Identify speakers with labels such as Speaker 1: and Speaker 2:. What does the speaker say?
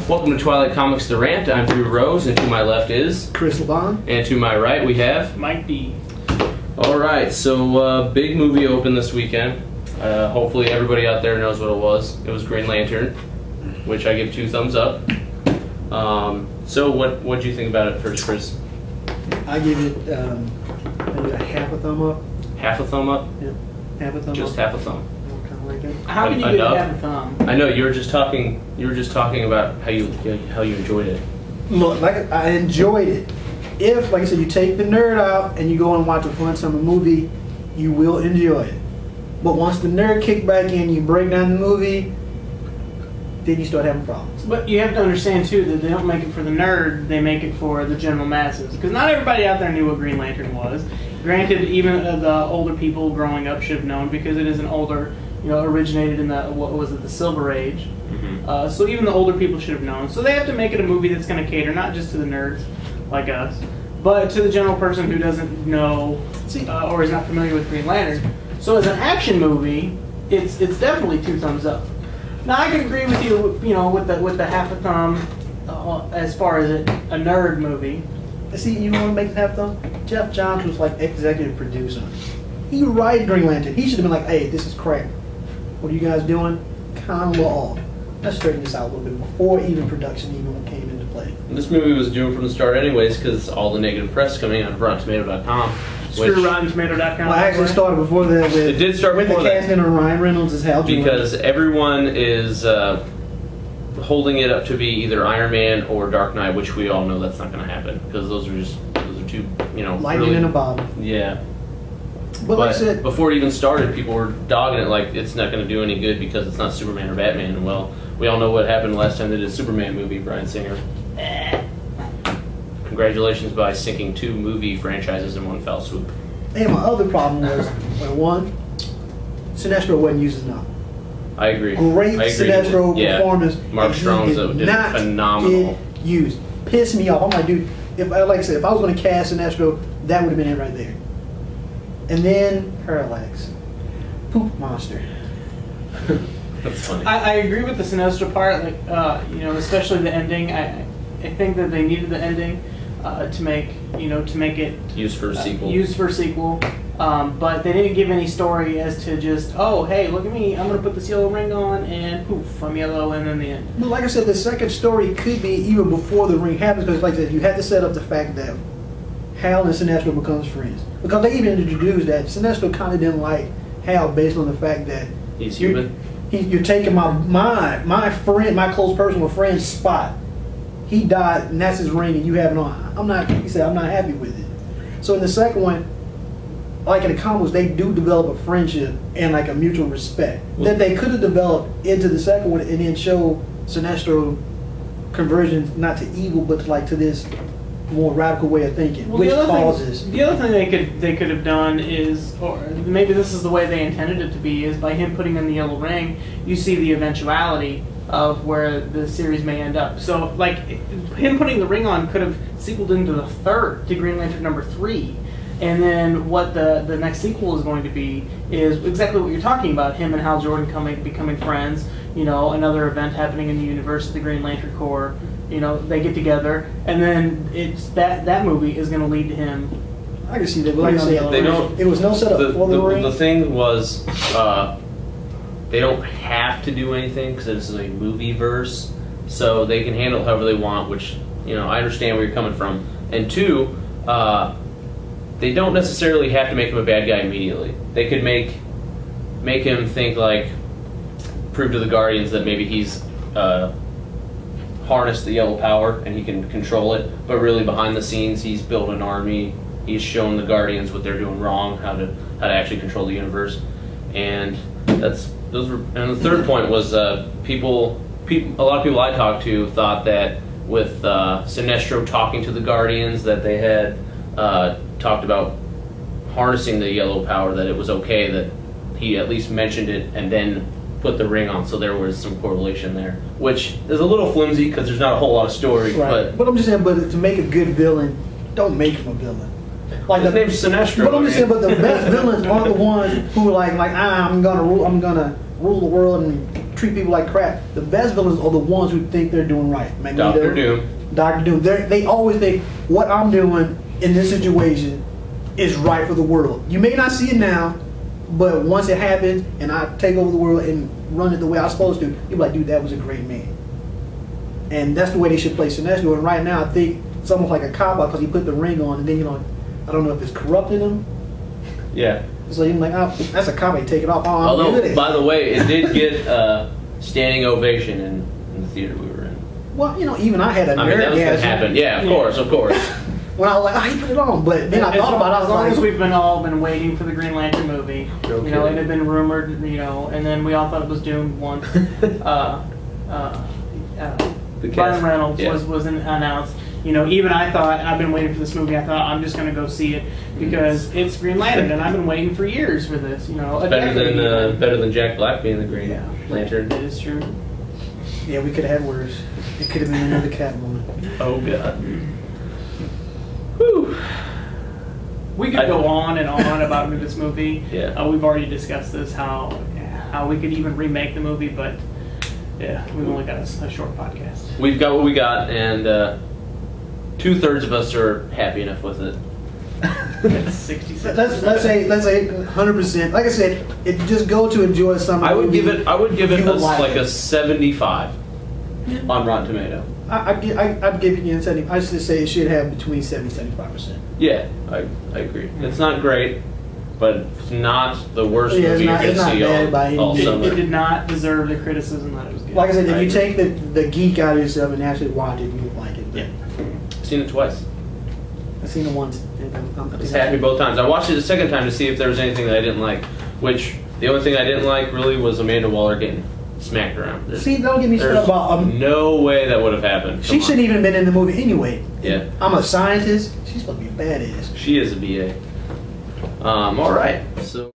Speaker 1: Welcome to Twilight Comics The Rant. I'm Drew Rose, and to my left is
Speaker 2: Chris LeBon.
Speaker 1: And to my right we have
Speaker 3: Mike B.
Speaker 1: Alright, so big movie opened this weekend. Hopefully everybody out there knows what it was. It was Green Lantern, which I give 2 thumbs up. So what do you think about it first, Chris?
Speaker 2: I give it maybe a half a thumb up.
Speaker 1: Half a thumb up?
Speaker 2: Yeah, half a thumb
Speaker 1: Just
Speaker 2: up.
Speaker 1: half a thumb.
Speaker 2: Kind of like it.
Speaker 3: How can you give it half a thumb?
Speaker 1: I know you were just talking about how you enjoyed it.
Speaker 2: Look, like I enjoyed it. If, like I said, you take the nerd out and you go and watch a fun summer movie, you will enjoy it. But once the nerd kick back in, you break down the movie, then you start having problems.
Speaker 3: But you have to understand too that they don't make it for the nerd; they make it for the general masses. Because not everybody out there knew what Green Lantern was. Granted, even the older people growing up should have known because it is an older, originated in the Silver Age. Mm-hmm. So even the older people should have known. So they have to make it a movie that's going to cater not just to the nerds like us, but to the general person who doesn't know or is not familiar with Green Lantern. So as an action movie, it's definitely 2 thumbs up. Now I can agree with you, with the half a thumb as far as a nerd movie.
Speaker 2: See, you want to make it half a thumb? Jeff Johns was like executive producer. He wrote Green Lantern. He should have been like, "Hey, this is crap. What are you guys doing? Kind of off. Let's straighten this out a little bit before even production even came into play."
Speaker 1: This movie was doomed from the start anyways because all the negative press coming out of RottenTomato.com.
Speaker 3: Screw RottenTomato.com.
Speaker 2: Well, I actually started before that.
Speaker 1: It did start
Speaker 2: with
Speaker 1: before
Speaker 2: the casting of Ryan Reynolds as Hal Jordan.
Speaker 1: Because everyone is holding it up to be either Iron Man or Dark Knight, which we all know that's not going to happen because those are 2,
Speaker 2: lightning
Speaker 1: really,
Speaker 2: in a bottle.
Speaker 1: Yeah.
Speaker 2: But like I said,
Speaker 1: before it even started, people were dogging it like it's not going to do any good because it's not Superman or Batman. And well, we all know what happened last time they did a Superman movie, Bryan Singer. Congratulations by sinking 2 movie franchises in one fell swoop.
Speaker 2: And my other problem was, one, Sinestro wasn't used enough.
Speaker 1: I agree.
Speaker 2: Great Sinestro performance.
Speaker 1: Mark Strong did phenomenal.
Speaker 2: Get used. Pissed me off. I'm like, dude, if I was going to cast Sinestro, that would have been it right there. And then Parallax, poop monster.
Speaker 1: That's funny.
Speaker 3: I agree with the Sinestro part, especially the ending. I think that they needed the ending to make it
Speaker 1: used for a
Speaker 3: sequel. But they didn't give any story as to just, oh, hey, look at me, I'm going to put this yellow ring on, and poof, I'm yellow, and then the end.
Speaker 2: But like I said, the second story could be even before the ring happens, because like I said, you had to set up the fact that Hal and Sinestro becomes friends. Because they even introduced that Sinestro kind of didn't like Hal based on the fact that
Speaker 1: he's human.
Speaker 2: You're taking my friend, my close personal friend's spot. He died, and that's his ring, and you have it on. He said, I'm not happy with it. So in the second one, like in the comics, they do develop a friendship and like a mutual respect that they could have developed into the second one, and then show Sinestro conversion not to evil, but to this more radical way of thinking,
Speaker 3: well,
Speaker 2: which causes.
Speaker 3: The other thing they could have done is, or maybe this is the way they intended it to be, is by him putting in the yellow ring, you see the eventuality of where the series may end up. So, like, him putting the ring on could have sequeled into the third, to Green Lantern number 3. And then what the next sequel is going to be is exactly what you're talking about, him and Hal Jordan becoming friends, another event happening in the universe of the Green Lantern Corps, they get together, and then it's that movie is going to lead to him.
Speaker 2: I can see that, but like I said, it was no setup for the ring.
Speaker 1: The thing was, they don't have to do anything because it's a movie verse, so they can handle it however they want, which, I understand where you're coming from. And 2, they don't necessarily have to make him a bad guy immediately. They could make him think prove to the Guardians that maybe he's harnessed the yellow power and he can control it, but really behind the scenes he's built an army. He's shown the Guardians what they're doing wrong, how to actually control the universe, and And the third point was a lot of people I talked to thought that with Sinestro talking to the Guardians that they had talked about harnessing the yellow power, that it was okay that he at least mentioned it and then put the ring on, so there was some correlation there, which is a little flimsy because there's not a whole lot of story.
Speaker 2: Right. But I'm just saying, to make a good villain, don't make him a villain.
Speaker 1: Like his name's Sinestro.
Speaker 2: But I'm just saying, the best villains are the ones who are like I'm gonna rule the world and treat people like crap. The best villains are the ones who think they're doing right.
Speaker 1: Doctor Doom.
Speaker 2: Doctor Doom. They always think what I'm doing in this situation is right for the world. You may not see it now, but once it happens and I take over the world and run it the way I'm supposed to, you're like, dude, that was a great man. And that's the way they should play Sinestro. And right now, I think it's almost like a cop-out because he put the ring on, and then I don't know if it's corrupting him.
Speaker 1: Yeah.
Speaker 2: So you're like, oh, that's a cop. Take it off. Oh,
Speaker 1: Although, by the way, it did get standing ovation in the theater we were in.
Speaker 2: Well, even I had a
Speaker 1: I mean, that was gonna
Speaker 2: nerdgasm
Speaker 1: happen. Yeah, of course.
Speaker 2: when I was like, oh, he put it on. But then I thought about it. I was
Speaker 3: As long
Speaker 2: like,
Speaker 3: as we've all been waiting for the Green Lantern movie,
Speaker 1: Okay.
Speaker 3: it had been rumored, and then we all thought it was doomed once. Ryan Reynolds was announced. Even I thought, I've been waiting for this movie. I thought I'm just going to go see it because it's Green Lantern, and I've been waiting for years for this.
Speaker 1: Better than Jack Black being the Green Lantern.
Speaker 3: That is true.
Speaker 2: yeah, we could have had worse. It could have been another Catwoman.
Speaker 1: Oh god. Whew.
Speaker 3: We could go on and on about this movie.
Speaker 1: Yeah.
Speaker 3: We've already discussed this, how we could even remake the movie, but yeah, we've only got a short podcast.
Speaker 1: We've got what we got, and 2/3 of us are happy enough with it.
Speaker 3: That's 66.
Speaker 2: Let's say 100%. Like I said, just go to enjoy something.
Speaker 1: I would give it like a 75 on Rotten Tomato.
Speaker 2: I'd give it a 70. I should say it should have between 70 and 75%.
Speaker 1: Yeah, I agree. It's not great, but it's not the worst movie you're going to see all summer.
Speaker 3: It did not deserve the criticism that it was good.
Speaker 2: Like I said, if you take the geek out of yourself and actually watch it, you will like it.
Speaker 1: Yeah. I've seen it twice.
Speaker 2: I've seen it once.
Speaker 1: I was happy both times. I watched it the second time to see if there was anything that I didn't like, which the only thing I didn't like really was Amanda Waller getting smacked around.
Speaker 2: Don't get me started about...
Speaker 1: no way that would have happened.
Speaker 2: She shouldn't even been in the movie anyway.
Speaker 1: Yeah.
Speaker 2: I'm a scientist. She's supposed to be a badass.
Speaker 1: She is a BA. All right. So.